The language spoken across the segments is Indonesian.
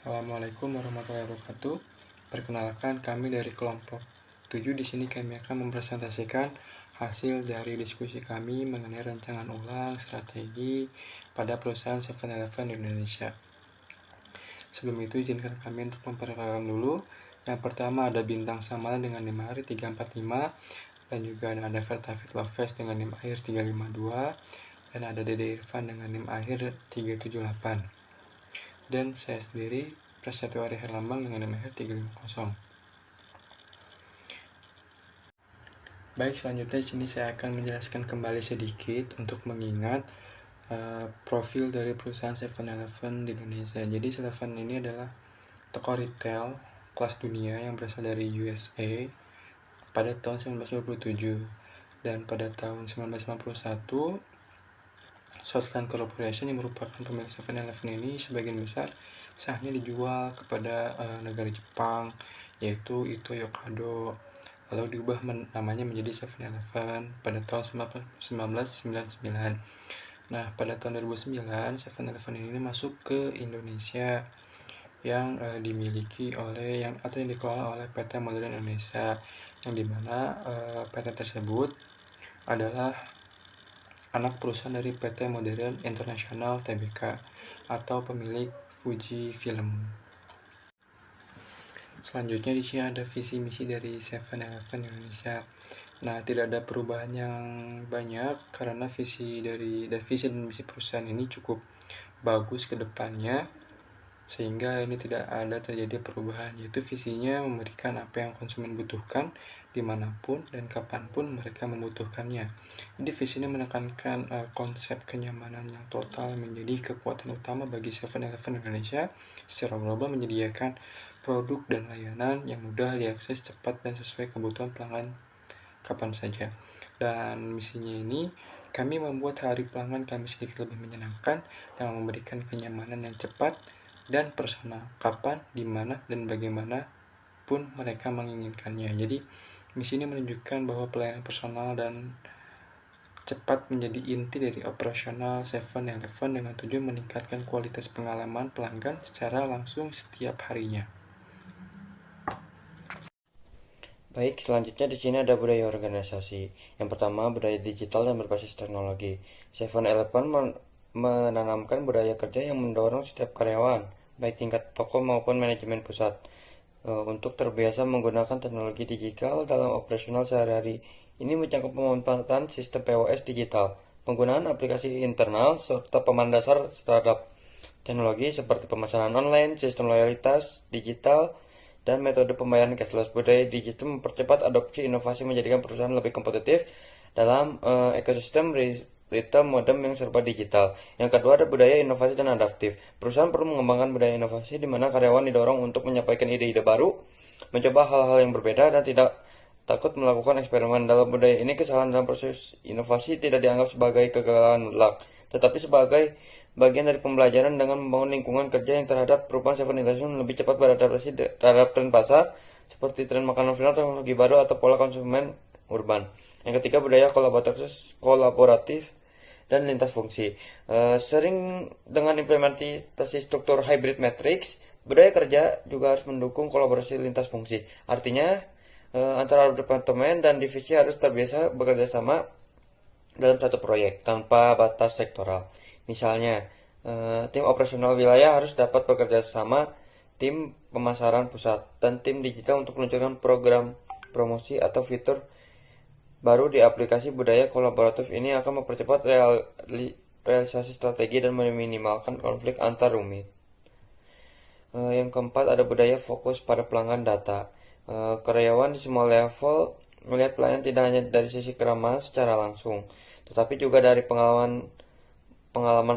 Assalamualaikum warahmatullahi wabarakatuh. Perkenalkan, kami dari kelompok 7. Di sini kami akan mempresentasikan hasil dari diskusi kami mengenai rancangan ulang strategi pada perusahaan 7-Eleven di Indonesia. Sebelum itu, izinkan kami untuk memperkenalkan dulu. Yang pertama ada Bintang Samala dengan NIM akhir 345, dan juga ada Vertafit Loves dengan NIM akhir 352, dan ada Dede Irfan dengan NIM akhir 378. Dan saya sendiri, Prasetyo Ari Herlambang dengan NIM akhir 350. Baik, selanjutnya di sini saya akan menjelaskan kembali sedikit untuk mengingat profil dari perusahaan 7-Eleven di Indonesia. Jadi 7-Eleven ini adalah toko retail kelas dunia yang berasal dari USA pada tahun 1927, dan pada tahun 1991 Southland Corporation yang merupakan pemilik 7-Eleven ini sebagian besar sahnya dijual kepada negara Jepang, yaitu Ito Yokado, lalu diubah namanya menjadi 7-Eleven pada tahun 1999. Nah, pada tahun 2009 7-Eleven ini masuk ke Indonesia yang dimiliki oleh atau yang dikelola oleh PT Modern Indonesia, yang dimana PT tersebut adalah anak perusahaan dari PT Modern International Tbk atau pemilik Fuji Film. Selanjutnya di sini ada visi misi dari 7-Eleven Indonesia. Nah, tidak ada perubahan yang banyak karena visi dan misi perusahaan ini cukup bagus ke depannya, sehingga ini tidak ada terjadi perubahan, yaitu visinya memberikan apa yang konsumen butuhkan dimanapun dan kapanpun mereka membutuhkannya. Jadi visi ini menekankan konsep kenyamanan yang total menjadi kekuatan utama bagi 7-Eleven Indonesia secara global, menyediakan produk dan layanan yang mudah diakses, cepat, dan sesuai kebutuhan pelanggan kapan saja. Dan misinya ini, kami membuat hari pelanggan kami sedikit lebih menyenangkan dengan memberikan kenyamanan yang cepat dan personal, kapan, di mana, dan bagaimana pun mereka menginginkannya. Jadi, misi ini menunjukkan bahwa pelayanan personal dan cepat menjadi inti dari operasional 7-Eleven dengan tujuan meningkatkan kualitas pengalaman pelanggan secara langsung setiap harinya. Baik, selanjutnya di sini ada budaya organisasi. Yang pertama, budaya digital dan berbasis teknologi. 7-Eleven menanamkan budaya kerja yang mendorong setiap karyawan, baik tingkat toko maupun manajemen pusat, untuk terbiasa menggunakan teknologi digital dalam operasional sehari-hari. Ini mencakup pemanfaatan sistem POS digital, penggunaan aplikasi internal, serta pemahaman dasar terhadap teknologi seperti pemesanan online, sistem loyalitas digital, dan metode pembayaran cashless. Budaya digital mempercepat adopsi inovasi, menjadikan perusahaan lebih kompetitif dalam ekosistem retail modern yang serba digital. Yang kedua ada budaya inovasi dan adaptif. Perusahaan perlu mengembangkan budaya inovasi di mana karyawan didorong untuk menyampaikan ide-ide baru, mencoba hal-hal yang berbeda, dan tidak takut melakukan eksperimen. Dalam budaya ini, kesalahan dalam proses inovasi tidak dianggap sebagai kegagalan mutlak, tetapi sebagai bagian dari pembelajaran dengan membangun lingkungan kerja yang terhadap perubahan 7-Eleven lebih cepat beradaptasi terhadap tren pasar seperti tren makanan final, teknologi baru, atau pola konsumen urban. Yang ketiga, budaya kolaboratif dan lintas fungsi. Sering dengan implementasi struktur hybrid matrix, budaya kerja juga harus mendukung kolaborasi lintas fungsi. Artinya, antara departemen dan divisi harus terbiasa bekerja sama dalam satu proyek tanpa batas sektoral. Misalnya, tim operasional wilayah harus dapat bekerja sama tim pemasaran pusat dan tim digital untuk meluncurkan program promosi atau fitur baru di aplikasi. Budaya kolaboratif ini akan mempercepat realisasi strategi dan meminimalkan konflik antar rumit. Yang keempat ada budaya fokus pada pelanggan data. Karyawan di semua level melihat pelayanan tidak hanya dari sisi keramahan secara langsung, tetapi juga dari pengalaman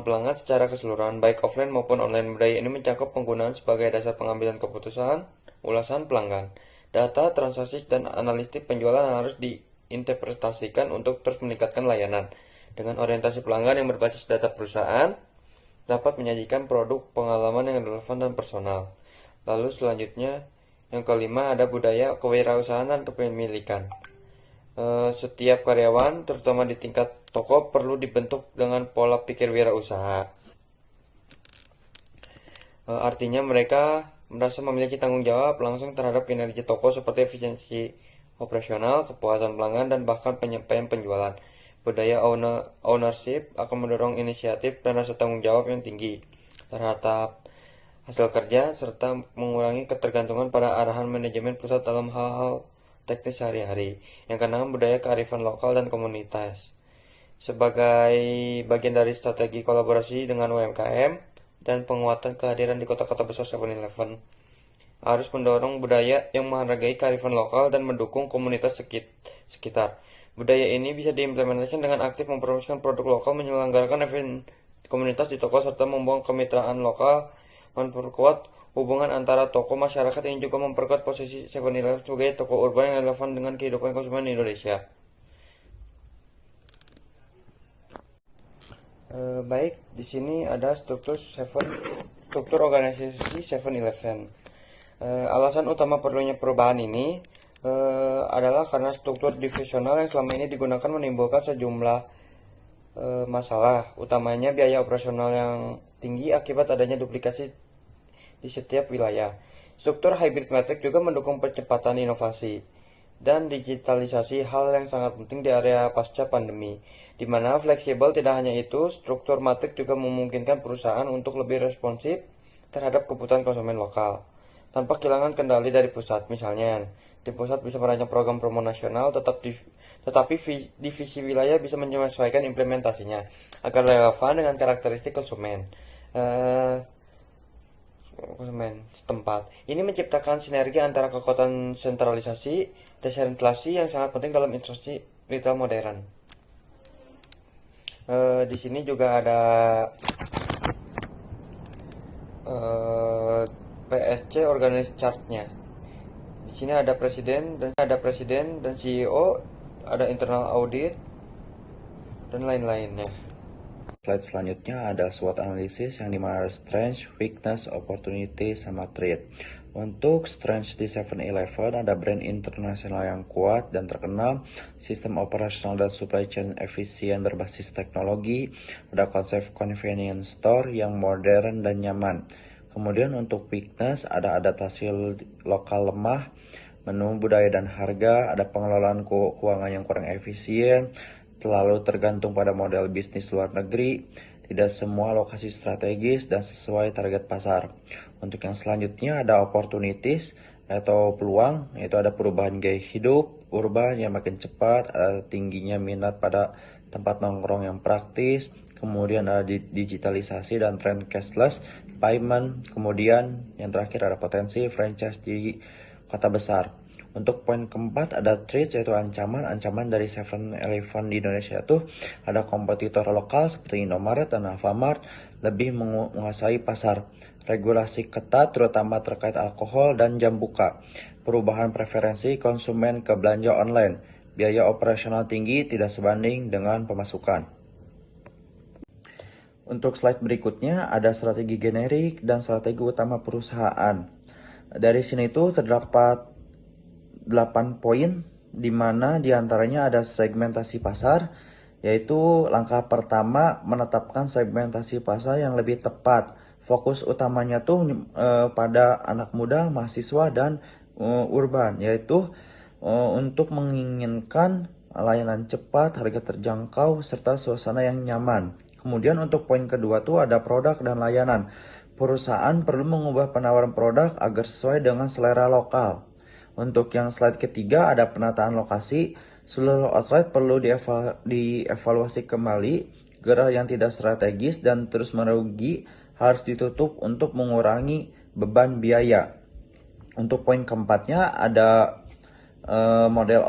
pelanggan secara keseluruhan, baik offline maupun online. Budaya ini mencakup penggunaan sebagai dasar pengambilan keputusan, ulasan pelanggan, data, transaksi, dan analitik penjualan harus diinterpretasikan untuk terus meningkatkan layanan. Dengan orientasi pelanggan yang berbasis data, perusahaan dapat menyajikan produk pengalaman yang relevan dan personal. Lalu selanjutnya, yang kelima ada budaya kewirausahaan dan kepemilikan. Setiap karyawan, terutama di tingkat toko, perlu dibentuk dengan pola pikir wirausaha. Artinya mereka merasa memiliki tanggung jawab langsung terhadap kinerja toko seperti efisiensi operasional, kepuasan pelanggan, dan bahkan penyampaian penjualan. Budaya ownership akan mendorong inisiatif dan rasa tanggung jawab yang tinggi terhadap hasil kerja, serta mengurangi ketergantungan pada arahan manajemen pusat dalam hal-hal teknis sehari-hari. Yang keenam, budaya kearifan lokal dan komunitas. Sebagai bagian dari strategi kolaborasi dengan UMKM dan penguatan kehadiran di kota-kota besar 7-Eleven, harus mendorong budaya yang menghargai kearifan lokal dan mendukung komunitas sekitar. Budaya ini bisa diimplementasikan dengan aktif mempromosikan produk lokal, menyelenggarakan event komunitas di toko, serta membangun kemitraan lokal, memperkuat hubungan antara toko masyarakat. Ini juga memperkuat posisi 7-Eleven sebagai toko urban yang relevan dengan kehidupan konsumen Indonesia. Baik, di sini ada struktur organisasi 7-Eleven. Alasan utama perlunya perubahan ini adalah karena struktur divisional yang selama ini digunakan menimbulkan sejumlah masalah, utamanya biaya operasional yang tinggi akibat adanya duplikasi di setiap wilayah. Struktur hybrid matrix juga mendukung percepatan inovasi dan digitalisasi, hal yang sangat penting di area pasca pandemi, di mana fleksibel. Tidak hanya itu, struktur matrix juga memungkinkan perusahaan untuk lebih responsif terhadap kebutuhan konsumen lokal, tanpa kehilangan kendali dari pusat. Misalnya, di pusat bisa merancang program promo nasional, tetapi divisi wilayah bisa menyesuaikan implementasinya agar relevan dengan karakteristik konsumen setempat. Ini menciptakan sinergi antara kekuatan sentralisasi dan desentralisasi yang sangat penting dalam industri retail modern. Di sini juga ada PSC organize chart-nya. Di sini ada presiden dan CEO, ada internal audit dan lain-lainnya. Slide selanjutnya ada SWOT analisis yang dimana ada strength, weakness, opportunity, sama threat. Untuk strength di 7-Eleven ada brand internasional yang kuat dan terkenal, sistem operasional dan supply chain efisien berbasis teknologi, ada konsep convenience store yang modern dan nyaman. Kemudian untuk weakness ada adaptasi lokal lemah, menu budaya dan harga, ada pengelolaan keuangan yang kurang efisien, terlalu tergantung pada model bisnis luar negeri, tidak semua lokasi strategis dan sesuai target pasar. Untuk yang selanjutnya ada opportunities atau peluang, yaitu ada perubahan gaya hidup urban yang makin cepat, ada tingginya minat pada tempat nongkrong yang praktis, kemudian ada digitalisasi dan tren cashless payment, kemudian yang terakhir ada potensi franchise di kota besar. Untuk poin keempat ada threat, yaitu ancaman dari 7-Eleven di Indonesia itu ada kompetitor lokal seperti Indomaret dan Alfamart lebih menguasai pasar, regulasi ketat terutama terkait alkohol dan jam buka, perubahan preferensi konsumen ke belanja online, biaya operasional tinggi tidak sebanding dengan pemasukan. Untuk slide berikutnya ada strategi generik dan strategi utama perusahaan. Dari sini itu terdapat 8 poin, di mana diantaranya ada segmentasi pasar, yaitu langkah pertama menetapkan segmentasi pasar yang lebih tepat. Fokus utamanya tuh pada anak muda, mahasiswa, dan urban, yaitu untuk menginginkan layanan cepat, harga terjangkau, serta suasana yang nyaman. Kemudian untuk poin kedua tuh ada produk dan layanan. Perusahaan perlu mengubah penawaran produk agar sesuai dengan selera lokal. Untuk yang slide ketiga ada penataan lokasi. Seluruh outlet perlu dievaluasi kembali. Gerai yang tidak strategis dan terus merugi harus ditutup untuk mengurangi beban biaya. Untuk poin keempatnya ada model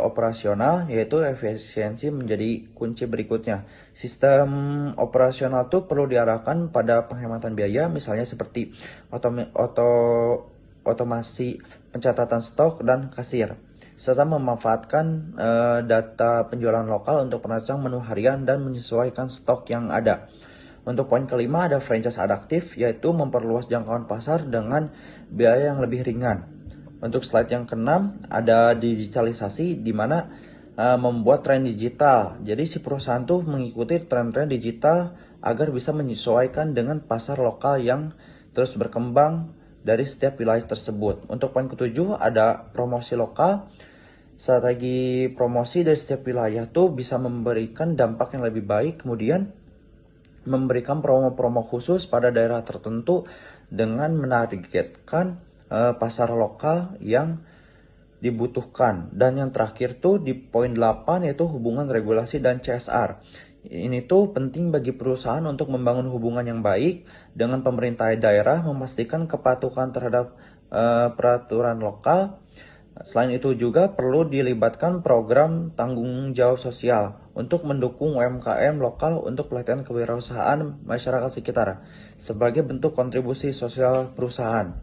operasional, yaitu efisiensi menjadi kunci berikutnya. Sistem operasional itu perlu diarahkan pada penghematan biaya, misalnya seperti otomasi pencatatan stok dan kasir, serta memanfaatkan data penjualan lokal untuk merancang menu harian dan menyesuaikan stok yang ada. Untuk poin kelima ada franchise adaptif, yaitu memperluas jangkauan pasar dengan biaya yang lebih ringan. Untuk slide yang keenam ada digitalisasi, di mana membuat tren digital. Jadi si perusahaan tuh mengikuti tren-tren digital agar bisa menyesuaikan dengan pasar lokal yang terus berkembang dari setiap wilayah tersebut. Untuk poin ketujuh ada promosi lokal. Strategi promosi dari setiap wilayah tuh bisa memberikan dampak yang lebih baik, kemudian memberikan promo-promo khusus pada daerah tertentu dengan menargetkan pasar lokal yang dibutuhkan. Dan yang terakhir tuh di poin 8 yaitu hubungan regulasi dan CSR. Ini tuh penting bagi perusahaan untuk membangun hubungan yang baik dengan pemerintah daerah, memastikan kepatuhan terhadap peraturan lokal. Selain itu juga perlu dilibatkan program tanggung jawab sosial untuk mendukung UMKM lokal untuk pelatihan kewirausahaan masyarakat sekitar sebagai bentuk kontribusi sosial perusahaan.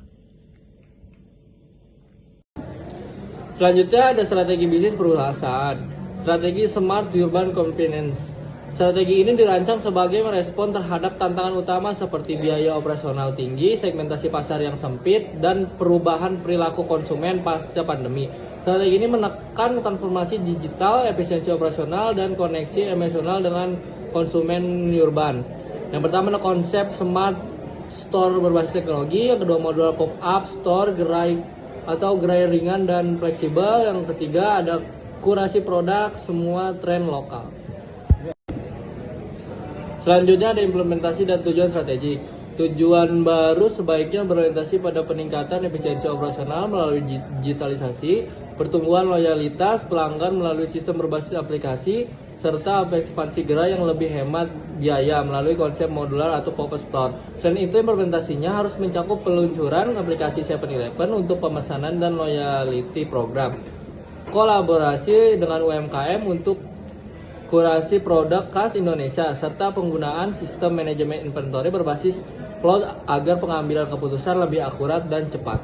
Selanjutnya ada strategi bisnis perusahaan. Strategi Smart Urban Convenience. Strategi ini dirancang sebagai merespon terhadap tantangan utama seperti biaya operasional tinggi, segmentasi pasar yang sempit, dan perubahan perilaku konsumen pasca pandemi. Strategi ini menekan transformasi digital, efisiensi operasional, dan koneksi emosional dengan konsumen urban. Yang pertama ada konsep Smart Store berbasis teknologi, yang kedua modul pop-up store, gerai ringan dan fleksibel, yang ketiga ada kurasi produk semua tren lokal. Selanjutnya ada implementasi dan tujuan strategik. Tujuan baru sebaiknya berorientasi pada peningkatan efisiensi operasional melalui digitalisasi, pertumbuhan loyalitas pelanggan melalui sistem berbasis aplikasi, serta ekspansi gerai yang lebih hemat biaya melalui konsep modular atau pop-up store. Selain itu, implementasinya harus mencakup peluncuran aplikasi 7-Eleven untuk pemesanan dan loyalty program, kolaborasi dengan UMKM untuk kurasi produk khas Indonesia, serta penggunaan sistem manajemen inventory berbasis cloud agar pengambilan keputusan lebih akurat dan cepat.